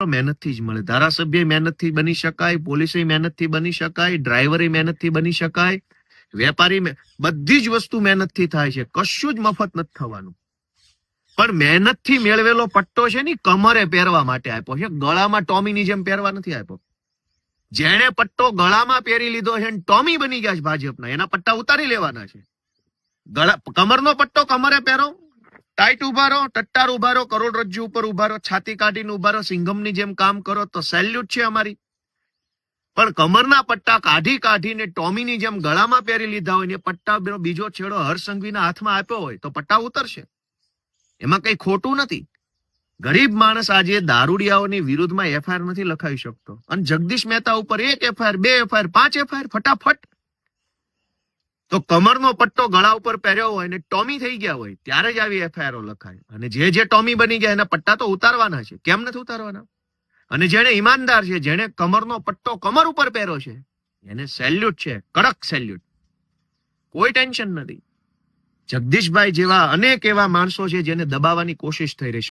મહેનતથી જ મળે. ધારાસભ્ય મહેનતથી બની શકાય, પોલીસે મહેનતથી બની શકાય, ડ્રાઈવરે મહેનતથી બની શકાય, વેપારી બધી જ વસ્તુ મહેનતથી થાય છે. કશું જ મફત નથી થવાનું. પણ મહેનતથી મેળવેલો પટ્ટો છે ને કમરે પહેરવા માટે આપ્યો છે, ગળામાં ટોમીની જેમ પહેરવા નથી આપ્યો. જેણે પટ્ટો ગળામાં પહેરી લીધો છે ટોમી બની ગયા છે ભાજપના, એના પટ્ટા ઉતારી લેવાના છે. કમરનો પટ્ટો કમરે પહેરો, ટાઈટ ઉભા રહો, ટટ્ટાર ઉભા રહો, કરોડરજ્જુ ઉપર ઉભા રહો, છાતી કાઢીને ઉભા રહો, સિંઘમની જેમ કામ કરો તો સેલ્યુટ છે અમારી. પણ કમરના પટ્ટા કાઢીને ટોમીની જેમ ગળામાં પહેરી લીધા હોય ને પટ્ટા બીજો છેડો હરસંઘવીના હાથમાં આપ્યો હોય તો પટ્ટા ઉતરશે. એમાં કઈ ખોટું નથી. ગરીબ માણસ આજે દારૂડિયાઓની વિરુદ્ધમાં એફઆઈઆર નથી લખાવી શકતો, અને જગદીશ મહેતા ઉપર 1 એફઆઈઆર, 2 એફઆઈઆર, 5 એફઆઈઆર ફટાફટ. તો કમરનો પટ્ટો ગળા ઉપર પહેર્યો હોય ને ટોમી થઈ ગયા હોય ત્યારે જ આવી એફઆઈઆરો લખાય. અને જે ટોમી બની ગયા એના પટ્ટા તો ઉતારવાના છે. કેમ નથી ઉતારવાના? અને જેને ઈમાનદાર છે, જેને કમરનો પટ્ટો કમર ઉપર પહેર્યો છે, એને સેલ્યુટ છે, કડક સેલ્યુટ. કોઈ ટેન્શન નથી. જગદીશભાઈ જેવા અનેક એવા માણસો છે જેને દબાવવાની કોશિશ થઈ રહી છે.